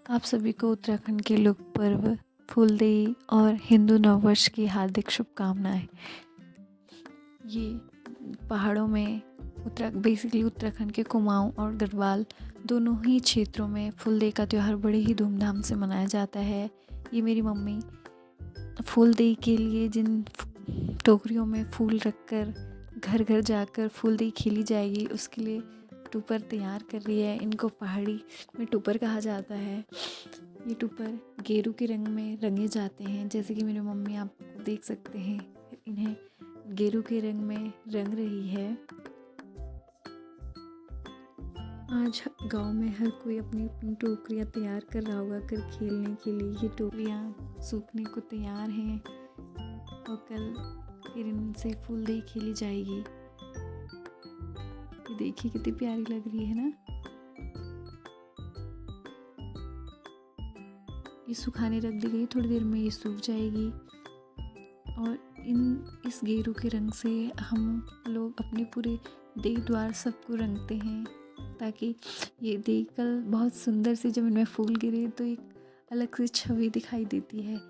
आप सभी को उत्तराखंड के लोक पर्व फूलदेई और हिंदू नववर्ष की हार्दिक शुभकामनाएं। ये पहाड़ों में बेसिकली उत्तराखंड के कुमाऊं और गढ़वाल दोनों ही क्षेत्रों में फूलदेई का त्यौहार बड़े ही धूमधाम से मनाया जाता है। ये मेरी मम्मी फूलदेई के लिए जिन टोकरियों में फूल रखकर घर घर जाकर फूलदेई खेली जाएगी उसके लिए टूपर तैयार कर रही है। इनको पहाड़ी में टूपर कहा जाता है। ये टूपर गेरू के रंग में रंगे जाते हैं, जैसे कि मेरी मम्मी आप देख सकते हैं इन्हें गेरू के रंग में रंग रही है। आज गांव में हर कोई अपनी अपनी टोकरियाँ तैयार कर रहा होगा कर खेलने के लिए। ये टोकरियाँ सूखने को तैयार हैं और कल फिर इनसे फूलदेई खेली जाएगी। ये देखिए कितनी प्यारी लग रही है ना। ये सुखाने रख दी गई, थोड़ी देर में ये सूख जाएगी और इस गेरू के रंग से हम लोग अपने पूरे देह द्वार सबको रंगते हैं, ताकि ये देखकर बहुत सुंदर से जब इनमें फूल गिरे तो एक अलग सी छवि दिखाई देती है।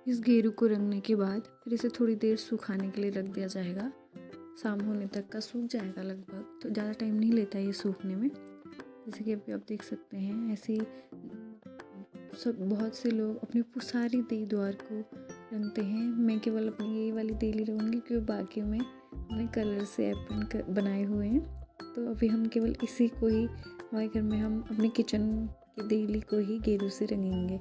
इस गेरू को रंगने के बाद फिर इसे थोड़ी देर सुखाने के लिए रख दिया जाएगा। शाम होने तक का सूख जाएगा लगभग, तो ज़्यादा टाइम नहीं लेता ये सूखने में। जैसे कि अभी आप देख सकते हैं ऐसे बहुत से लोग अपनी सारी देह द्वार को रंगते हैं। मैं केवल अपनी यही वाली देली रहूँगी क्योंकि बाकी में हमने कलर से एप्पन बनाए हुए हैं, तो अभी हम केवल इसी को ही हमारे घर में हम अपने किचन की देली को ही गेरू से रंगेंगे।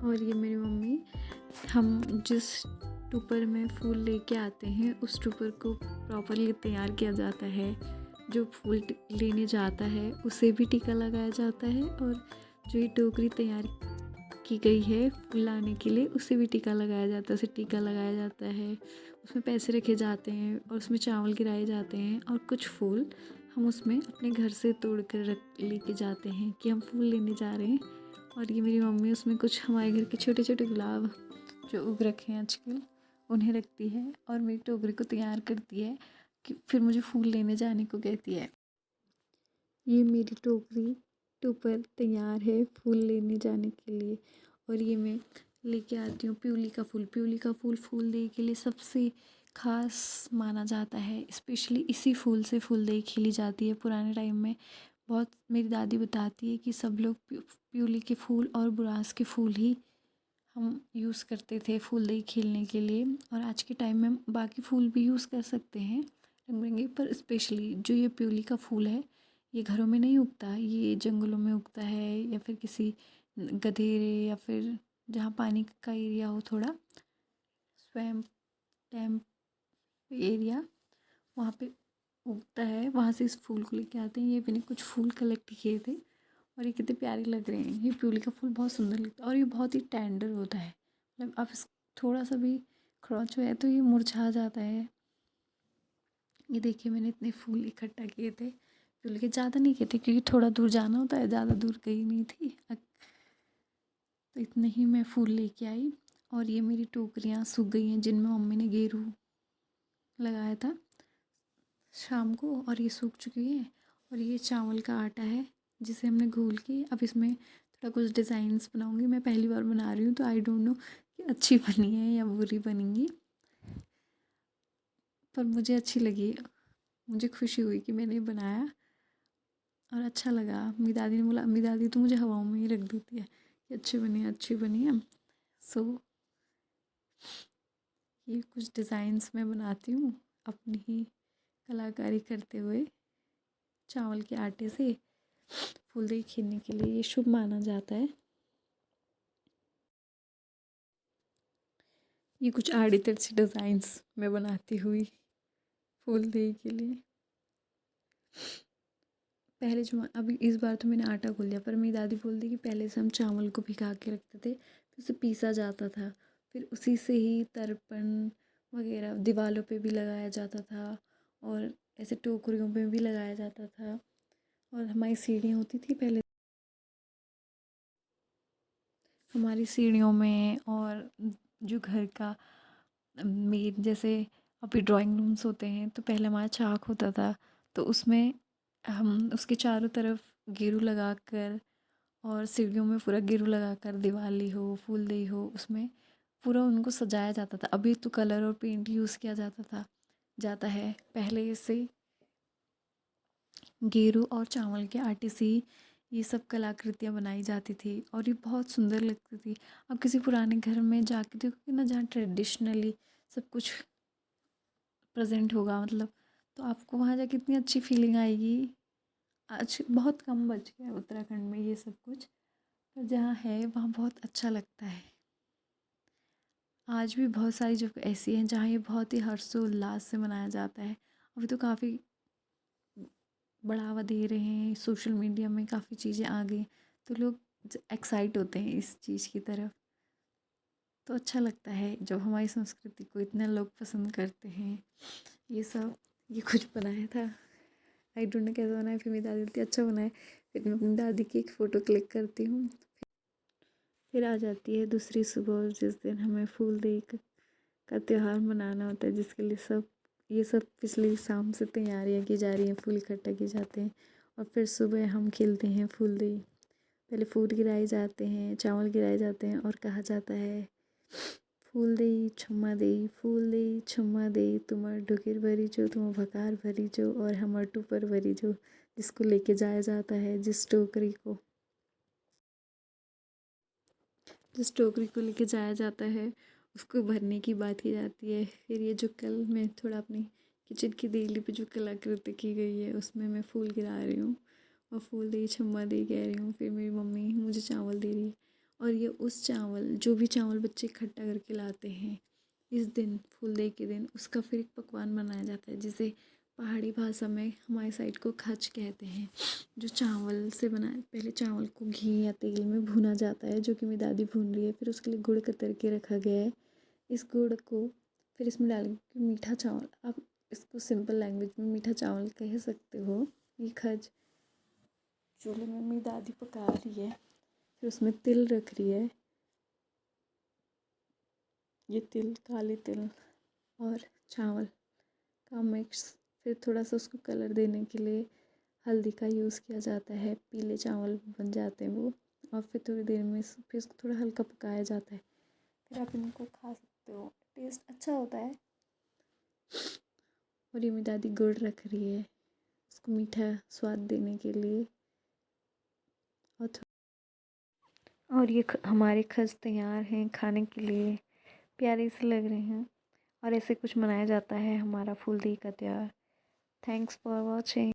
और ये मेरी मम्मी, हम जिस टूपर में फूल लेके आते हैं उस टूपर को प्रॉपरली तैयार किया जाता है। जो फूल लेने जाता है उसे भी टीका लगाया जाता है और जो ये टोकरी तैयार की गई है फूल लाने के लिए उसे भी टीका लगाया जाता है। उसे टीका लगाया जाता है, उसमें पैसे रखे जाते हैं और उसमें चावल गिराए जाते हैं और कुछ फूल हम उसमें अपने घर से तोड़ कर लेके जाते हैं कि हम फूल लेने जा रहे हैं। और ये मेरी मम्मी उसमें कुछ हमारे घर के छोटे छोटे गुलाब जो उग रखे हैं आजकल उन्हें रखती है और मेरी टोकरी को तैयार करती है कि फिर मुझे फूल लेने जाने को कहती है। ये मेरी टोकरी टोपर तैयार है फूल लेने जाने के लिए और ये मैं लेके आती हूँ प्यूली का फूल। प्यूली का फूल फूलदेई के लिए सबसे खास माना जाता है। स्पेशली इसी फूल से फूलदेई खेली जाती है। पुराने टाइम में बहुत मेरी दादी बताती है कि सब लोग प्यूली के फूल और बुरांस के फूल ही हम यूज़ करते थे फूलदेई खेलने के लिए। और आज के टाइम में बाकी फूल भी यूज़ कर सकते हैं रंग बिरंगे, पर स्पेशली जो ये प्यूली का फूल है ये घरों में नहीं उगता, ये जंगलों में उगता है या फिर किसी गधेरे या फिर जहाँ पानी का एरिया हो, थोड़ा स्वैम्प टैम्प एरिया, वहाँ पे उगता है। वहाँ से इस फूल को लेके आते हैं। ये मैंने कुछ फूल कलेक्ट किए थे और ये कितने प्यारे लग रहे हैं। ये प्यूली का फूल बहुत सुंदर लगता है और ये बहुत ही टेंडर होता है। मतलब आप इस थोड़ा सा भी खरोंच है तो ये मुरझा जाता है। ये देखिए मैंने इतने फूल इकट्ठा किए थे, प्यूली के ज़्यादा नहीं किए थे क्योंकि थोड़ा दूर जाना होता है, ज़्यादा दूर गई नहीं थी, तो इतने ही मैं फूल लेके आई। और ये मेरी टोकरियाँ सूख गई हैं जिनमें मम्मी ने गेरू लगाया था शाम को, और ये सूख चुकी है। और ये चावल का आटा है जिसे हमने घोल के अब इसमें थोड़ा कुछ डिज़ाइंस बनाऊंगी। मैं पहली बार बना रही हूँ तो आई डोंट नो कि अच्छी बनी है या बुरी बनेंगी, पर मुझे अच्छी लगी। मुझे खुशी हुई कि मैंने बनाया और अच्छा लगा। मेरी दादी ने बोला, मेरी दादी तो मुझे हवाओं में ही रख देती है कि अच्छी बनी है। सो ये कुछ डिज़ाइंस मैं बनाती हूँ अपनी ही कलाकारी करते हुए। चावल के आटे से फूलदेई खेलने के लिए ये शुभ माना जाता है। ये कुछ आड़ी तिरछी डिज़ाइंस मैं बनाती हुई फूलदेई के लिए। पहले जो अभी इस बार तो मैंने आटा घोल लिया, पर मेरी दादी बोलती कि पहले से हम चावल को भिगा के रखते थे तो उसे पीसा जाता था, फिर उसी से ही तर्पण वगैरह दीवारों पे भी लगाया जाता था और ऐसे टोकरियों पे भी लगाया जाता था। और हमारी सीढ़ियाँ होती थी पहले, हमारी सीढ़ियों में, और जो घर का मेन जैसे अभी ड्राइंग रूम्स होते हैं तो पहले हमारा चाक होता था तो उसमें हम उसके चारों तरफ गेरू लगाकर और सीढ़ियों में पूरा गेरू लगाकर दिवाली हो, फूलदेई हो, उसमें पूरा उनको सजाया जाता था। अभी तो कलर और पेंट यूज़ किया जाता है। पहले से गेरू और चावल के आटे से ही ये सब कलाकृतियाँ बनाई जाती थी और ये बहुत सुंदर लगती थी। अब किसी पुराने घर में जाके देखोगे ना, जहाँ ट्रेडिशनली सब कुछ प्रेजेंट होगा, मतलब, तो आपको वहाँ जाके इतनी अच्छी फीलिंग आएगी। आज बहुत कम बच गया है उत्तराखंड में ये सब कुछ, पर जहाँ है वहाँ बहुत अच्छा लगता है। आज भी बहुत सारी जगह ऐसी हैं जहाँ ये बहुत ही हर्षोल्लास से मनाया जाता है। अभी तो काफ़ी बढ़ावा दे रहे हैं, सोशल मीडिया में काफ़ी चीज़ें आ गई, तो लोग एक्साइट होते हैं इस चीज़ की तरफ। तो अच्छा लगता है जब हमारी संस्कृति को इतने लोग पसंद करते हैं। ये सब, ये कुछ बनाया था, आई डोंट नो कैसा बनाया। फिर मेरी दादी बोलती अच्छा बनाए। फिर मैं अपनी दादी की एक फ़ोटो क्लिक करती हूँ। फिर आ जाती है दूसरी सुबह, जिस दिन हमें फूलदेई का त्योहार मनाना होता है, जिसके लिए ये सब पिछली शाम से तैयारियां की जा रही हैं, फूल इकट्ठा किए जाते हैं और फिर सुबह हम खेलते हैं फूलदेई। पहले फूल गिराए जाते हैं, चावल गिराए जाते हैं और कहा जाता है फूलदेई छम्मा देई, फूलदेई छम्मा देई, तुमर ढुकिर भरी जो, तुम भकार भरी जो और हमर टूपर भरी जो। जिसको लेके जाया जाता है, जिस टोकरी को लेके जाया जाता है उसको भरने की बात की जाती है। फिर ये जो कल मैं थोड़ा अपनी किचन की देली पे जो कलाकृति की गई है उसमें मैं फूल गिरा रही हूँ और फूल दे छम्मा दे कह रही हूँ। फिर मेरी मम्मी मुझे चावल दे रही है और ये उस चावल, जो भी चावल बच्चे इकट्ठा करके लाते हैं इस दिन, फूल दे के दिन, उसका फिर एक पकवान बनाया जाता है जिसे पहाड़ी भाषा में हमारी साइड को खच कहते हैं। जो चावल से बना, पहले चावल को घी या तेल में भुना जाता है, जो कि मेरी दादी भून रही है। फिर उसके लिए गुड़ कतर के रखा गया है। इस गुड़ को फिर इसमें डालेंगे मीठा चावल, आप इसको सिंपल लैंग्वेज में मीठा चावल कह सकते हो। ये खज चूल्हे में मेरी दादी पका रही है। फिर उसमें तिल रख रही है, ये तिल काले तिल और चावल का मिक्स। फिर थोड़ा सा उसको कलर देने के लिए हल्दी का यूज़ किया जाता है, पीले चावल बन जाते हैं वो। और फिर थोड़ी देर में फिर इसको थोड़ा हल्का पकाया जाता है। फिर आप इनको खा सकते हो, टेस्ट अच्छा होता है। और ये मेरी दादी गुड़ रख रही है उसको मीठा स्वाद देने के लिए। और ये हमारे खस तैयार हैं खाने के लिए, प्यारे से लग रहे हैं। और ऐसे कुछ मनाया जाता है हमारा फूलदेई का त्योहार। Thanks for watching.